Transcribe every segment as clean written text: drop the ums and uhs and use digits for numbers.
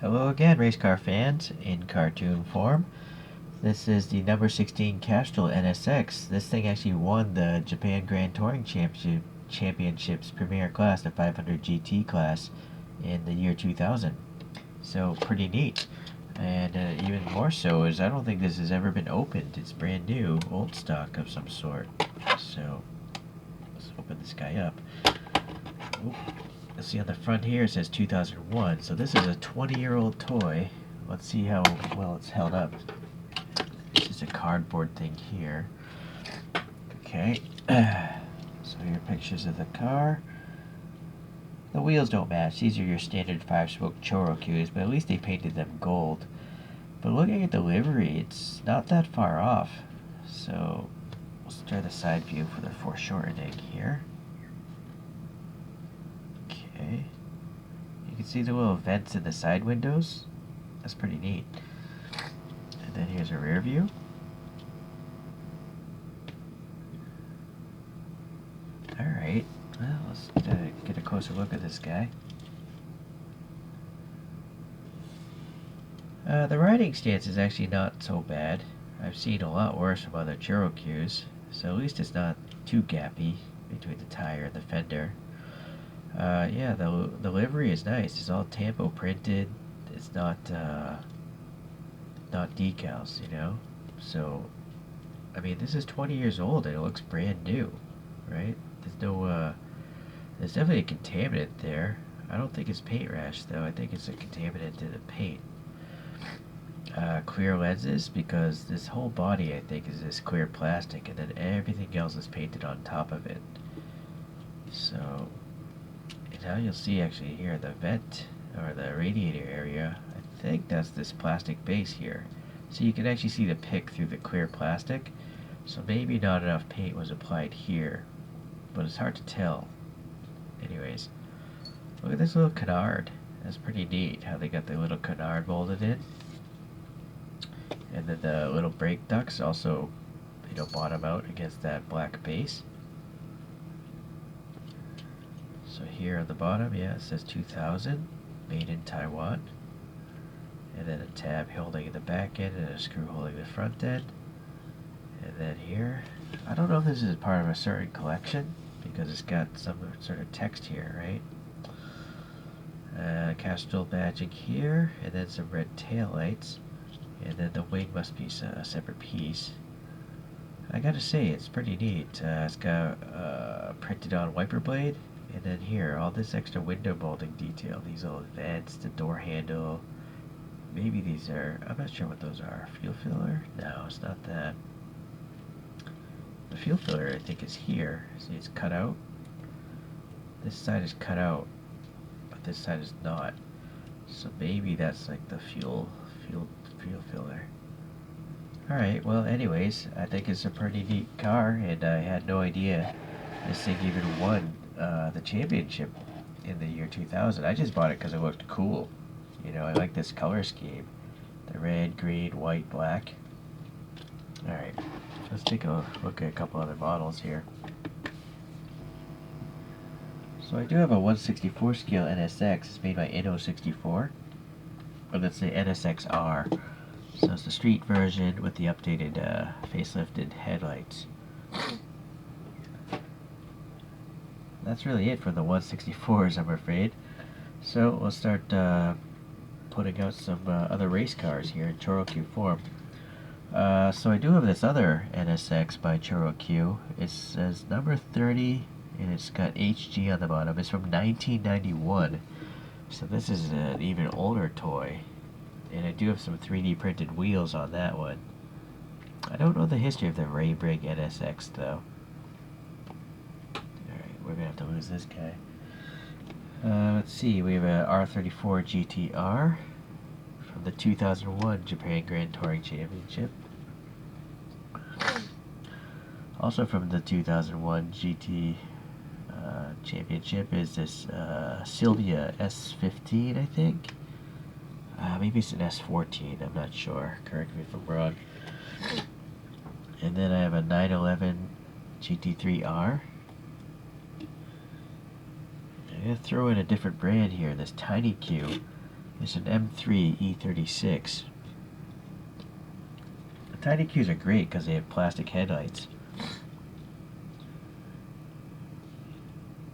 Hello again, race car fans, in cartoon form. This is the number 16 Castrol NSX. This thing actually won the Japan Grand Touring Championships Premier Class, the 500 GT class, in the year 2000. So pretty neat. And even more so is I don't think this has ever been opened. It's brand new, old stock of some sort. So let's open this guy up. Oop. Let's see on the front here it says 2001. So this is a 20-year-old toy. Let's see how well it's held up. It's just a cardboard thing here. Okay. So here are pictures of the car. The wheels don't match. These are your standard 5-spoke Choro-Qs, but at least they painted them gold. But looking at the livery, it's not that far off. So let's try the side view for the foreshortening here. Okay. You can see the little vents in the side windows. That's pretty neat. And then here's a rear view. Alright, well, let's get a closer look at this guy. The riding stance is actually not so bad. I've seen a lot worse from other ChoroQs, so at least it's not too gappy between the tire and the fender. Yeah, the livery is nice. It's all Tampo printed. It's not decals, you know. So, I mean, this is 20 years old and it looks brand new, right? There's no, there's definitely a contaminant there. I don't think it's paint rash though. I think it's a contaminant in the paint. Clear lenses, because this whole body I think is this clear plastic, and then everything else is painted on top of it. So now you'll see actually here the vent or the radiator area. I think that's this plastic base here. So you can actually see the pick through the clear plastic. So maybe not enough paint was applied here, but it's hard to tell. Anyways, look at this little canard. That's pretty neat how they got the little canard molded in. And then the little brake ducts also, you know, bottom out against that black base. So here on the bottom, yeah, it says 2000, made in Taiwan. And then a tab holding the back end and a screw holding the front end. And then here, I don't know if this is part of a certain collection, because it's got some sort of text here, right? Castrol badging here, and then some red tail lights. And then the wing must be a separate piece. I gotta say, it's pretty neat. It's got printed on wiper blade. And then here, all this extra window molding detail. These little vents, the door handle. Maybe these are, I'm not sure what those are. Fuel filler? No, it's not that. The fuel filler, I think, is here. See, it's cut out. This side is cut out, but this side is not. So maybe that's like the fuel filler. Alright, well, anyways, I think it's a pretty neat car, and I had no idea this thing even won the championship in the year 2000. I just bought it because it looked cool. You know, I like this color scheme. The red, green, white, black. Alright, let's take a look at a couple other models here. So I do have a 1/64 scale NSX. It's made by Inno64. But it's the NSX-R. So it's the street version with the updated facelifted headlights. That's really it for the 1/64s, I'm afraid. So we'll start putting out some other race cars here in ChoroQ form. So I do have this other NSX by ChoroQ. It says number 30, and it's got HG on the bottom. It's from 1991. So this is an even older toy. And I do have some 3D printed wheels on that one. I don't know the history of the Raybrig NSX though. Alright, we're gonna have to lose this guy. Let's see, we have a R34 Gtr from the 2001 Japan Grand Touring Championship. Also from the 2001 GT Championship is this Sylvia S15, I think. Maybe it's an S14, I'm not sure. Correct me if I'm wrong. And then I have a 911 GT3R. I'm going to throw in a different brand here, this Tiny Q. is an M3 E36. The tiny Qs are great because they have plastic headlights.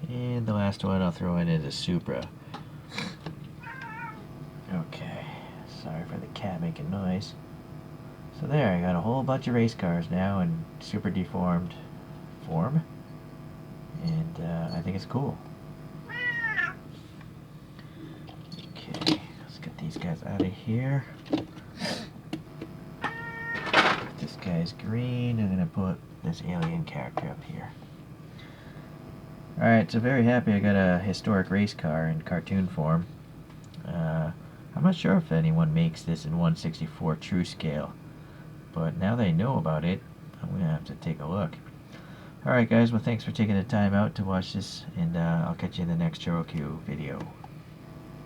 And the last one I'll throw in is a Supra. Okay, sorry for the cat making noise. So there, I got a whole bunch of race cars now in super deformed form. And I think it's cool. Okay, let's get these guys out of here. This guy's green. I'm going to put this alien character up here. Alright, so very happy I got a historic race car in cartoon form. I'm not sure if anyone makes this in 1/64 true scale, but now that I know about it, I'm going to have to take a look. Alright guys, well thanks for taking the time out to watch this, and I'll catch you in the next ChoroQ video.